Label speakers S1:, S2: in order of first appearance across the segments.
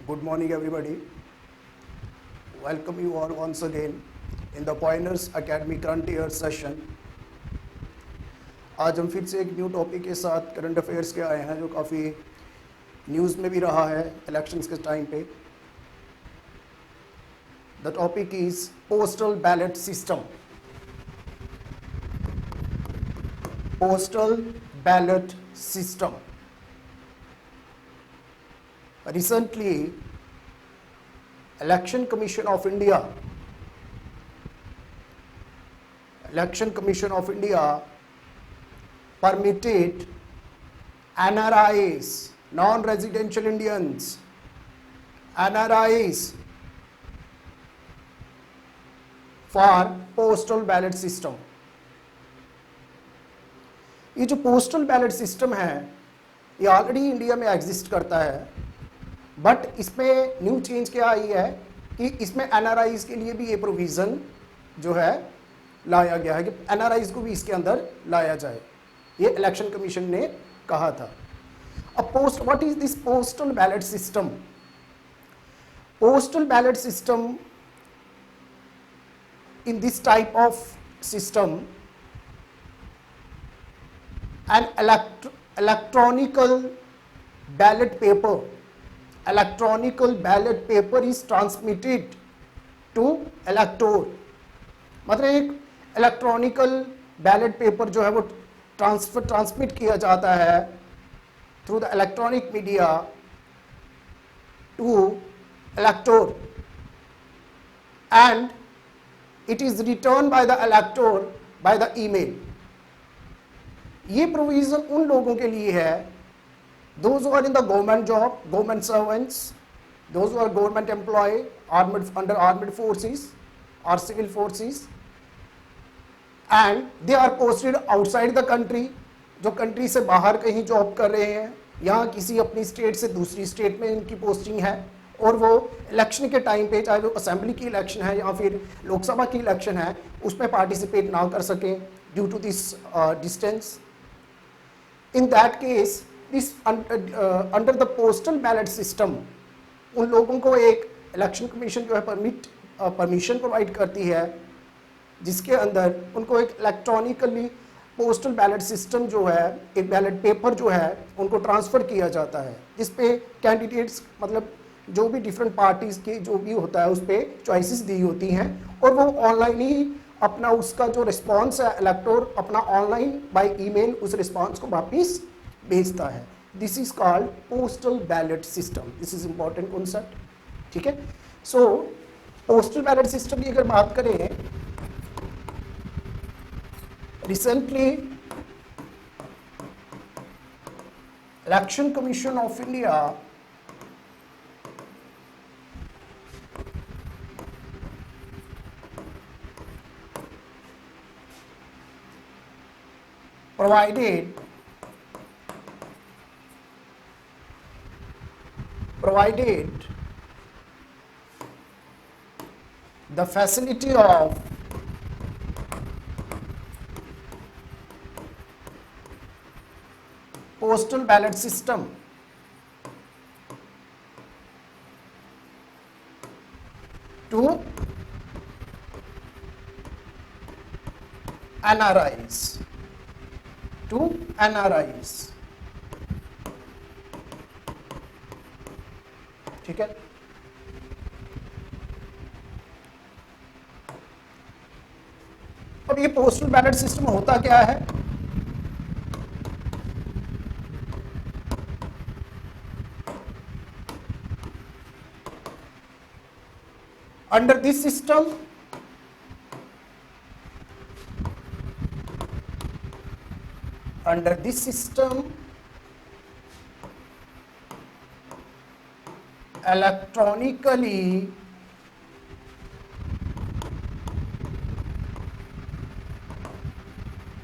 S1: Good morning, everybody. Welcome you all once again in the Pointers Academy Current Year session. आज हम फिर से एक न्यू टॉपिक के साथ करंट अफेयर्स के आए हैं जो काफ़ी न्यूज़ में भी रहा है इलेक्शंस के टाइम पे. The topic is postal ballot system. Postal ballot system. Recently, Election Commission of India permitted NRIs, non-residential Indians, NRIs for postal ballot system. ये जो पोस्टल बैलेट सिस्टम है ये ऑलरेडी इंडिया में एग्जिस्ट करता है, but इसमें new change क्या आई है कि इसमें एनआरआईज के लिए भी ये प्रोविज़न जो है लाया गया है कि एनआरआईज को भी इसके अंदर लाया जाए. ये इलेक्शन कमीशन ने कहा था. अब what is this postal ballot system? Postal ballot system, in this type of system an electronical ballot paper is transmitted to elector. मतलब एक इलेक्ट्रॉनिकल बैलेट पेपर जो है वो ट्रांसमिट किया जाता है through the electronic media to elector and it is returned by the elector by the email. ये provision उन लोगों के लिए है those who are in the government job, government servants, those who are government employee, under armed forces or civil forces, and they are posted outside the country. जो country से बाहर कहीं जॉब कर रहे हैं, यहाँ किसी अपनी स्टेट से दूसरी स्टेट में इनकी पोस्टिंग है और वो इलेक्शन के टाइम पे, चाहे वो असेंबली की इलेक्शन है या फिर लोकसभा की इलेक्शन है, उसमें पार्टिसिपेट ना कर सकें due to this distance. In that case, this under the postal ballot system, उन लोगों को एक इलेक्शन कमीशन जो है परमिशन प्रोवाइड करती है जिसके अंदर उनको एक इलेक्ट्रॉनिकली पोस्टल बैलेट सिस्टम जो है, एक बैलेट पेपर जो है उनको ट्रांसफ़र किया जाता है जिस पे कैंडिडेट्स, मतलब जो भी डिफरेंट पार्टीज़ की जो भी होता है उस पर चॉइसेस दी होती हैं और वो ऑनलाइन ही अपना उसका जो रिस्पॉन्स है इलेक्टोर अपना ऑनलाइन बाय ईमेल उस रिस्पॉन्स को वापस भेजता है. This is called postal ballot system. This is important concept. ठीक है. सो पोस्टल बैलेट सिस्टम की अगर बात करें, recently election commission of India provided the facility of postal ballot system to NRIs. ठीक है. अब ये पोस्टल बैलेट सिस्टम होता क्या है? Under this system, electronically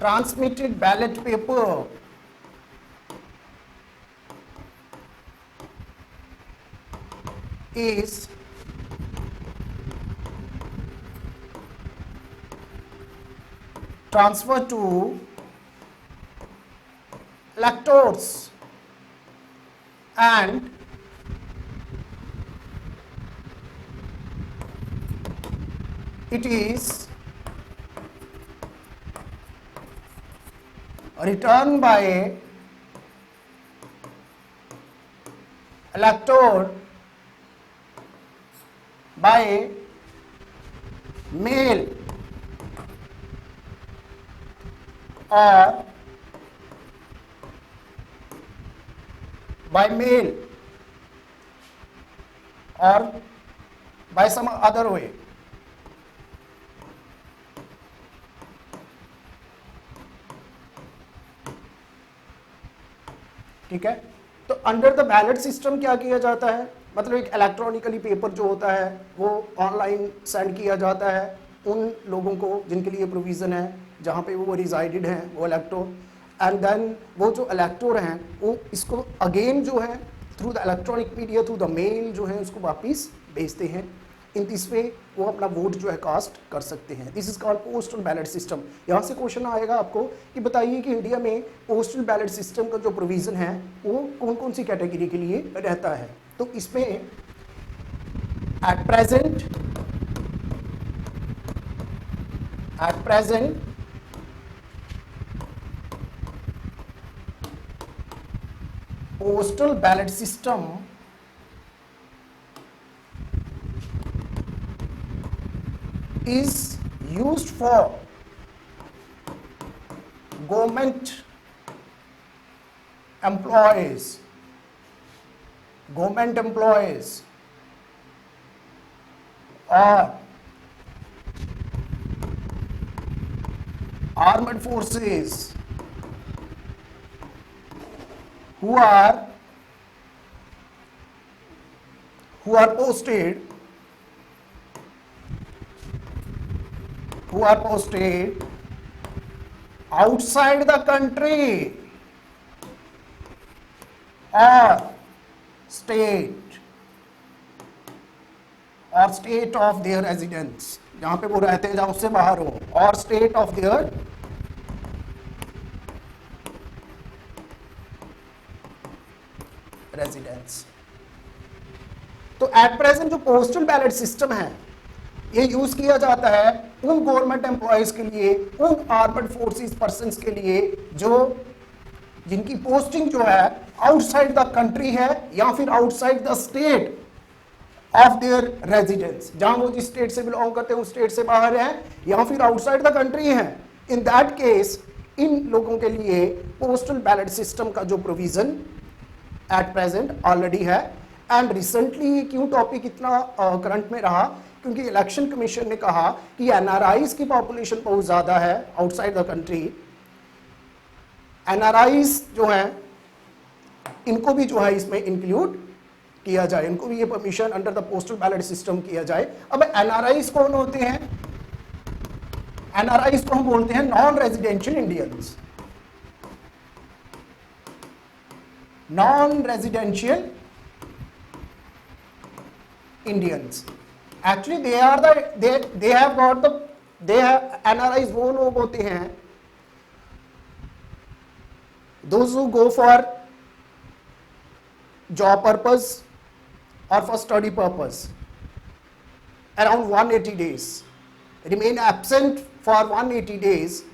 S1: transmitted ballot paper is transferred to electors and it is returned by elector by mail or by mail or by some other way. ठीक है, तो अंडर द बैलेट सिस्टम क्या किया जाता है, मतलब एक electronically paper जो होता है वो ऑनलाइन सेंड किया जाता है उन लोगों को जिनके लिए प्रोविज़न है, जहाँ पे वो रिजाइडेड हैं वो इलेक्टोर, एंड देन वो जो इलेक्टोर हैं वो इसको अगेन जो है through the electronic media, through the mail जो है उसको वापस भेजते हैं। इन दिस वे वो अपना वोट जो है कास्ट कर सकते हैं। This is called postal ballot system. यहाँ से क्वेश्चन आएगा आपको कि बताइए कि इंडिया में पोस्टल बैलेट सिस्टम का जो प्रोविज़न है वो कौन कौन सी कैटेगरी के लिए रहता है। तो इसमें at present postal ballot system is used for government employees or armed forces who are posted outside the country or state of their residence, जहाँ पे वो रहते हैं, जहाँ उससे बाहर हो, और state of their रेजिडेंस। तो एट प्रेजेंट जो पोस्टल बैलेट सिस्टम है ये यूज किया जाता है उन गवर्नमेंट एम्प्लॉयज के लिए, उन आर्मड फोर्सेस पर्सन्स के लिए जो जिनकी पोस्टिंग जो है आउटसाइड द कंट्री है या फिर outside the state of their residence, जहां वो जिस स्टेट से बिलोंग करते हैं उस स्टेट से बाहर है या फिर आउटसाइड द कंट्री है। इन दैट केस इन लोगों के लिए पोस्टल बैलेट सिस्टम का जो प्रोविजन एट प्रेजेंट ऑलरेडी है। एंड रिसेंटली क्यों टॉपिक इतना करंट में रहा, क्योंकि इलेक्शन कमीशन ने कहा कि एनआरआईज की पॉपुलेशन बहुत ज़्यादा है आउटसाइड द कंट्री। एनआरआईज जो हैं इनको भी जो है इसमें इंक्लूड किया जाए, इनको भी ये permission under the postal ballot system किया जाए। अब एनआरआईज कौन होते हैं? एनआरआईज को हम बोलते हैं non residential Indians. non-residential Indians. Actually, they have NRIs वो लोग होते हैं those who go for job purpose or for study purpose around 180 days, remain absent for 180 days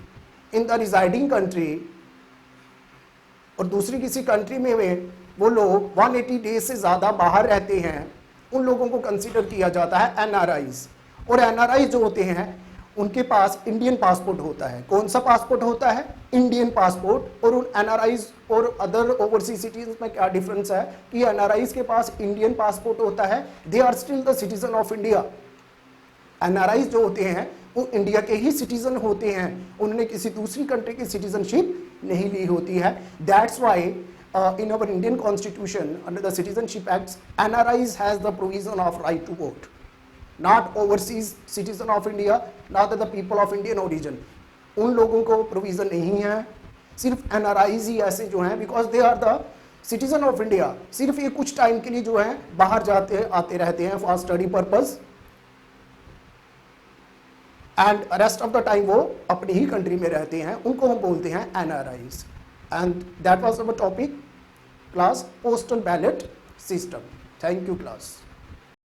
S1: in the residing country, और दूसरी किसी कंट्री में वो लोग 180 डेज से ज़्यादा बाहर रहते हैं, उन लोगों को कंसीडर किया जाता है एनआरआईज। और एनआरआईज जो होते हैं उनके पास इंडियन पासपोर्ट होता है। कौन सा पासपोर्ट होता है? Indian passport. और उन एनआरआईज और अदर ओवरसीज सिटीजन में क्या डिफरेंस है कि एनआरआईज के पास इंडियन पासपोर्ट होता है, they are still the citizen of India. NRIs जो होते हैं वो इंडिया के ही सिटीजन होते हैं, उन्होंने किसी दूसरी कंट्री की सिटीजनशिप नहीं ली होती है। That's why in our Indian constitution under the citizenship acts NRIs has the provision of right to vote, not overseas citizen of India, not the people of Indian origin। उन लोगों को provision नहीं है, सिर्फ NRIs ही ऐसे जो हैं because they are the citizen of India, सिर्फ ये कुछ टाइम के लिए जो है बाहर जाते आते रहते हैं for study purpose and rest of the time वो अपनी ही कंट्री में रहते हैं, उनको हम बोलते हैं NRIs। And that was our topic class, postal ballot system. Thank you class.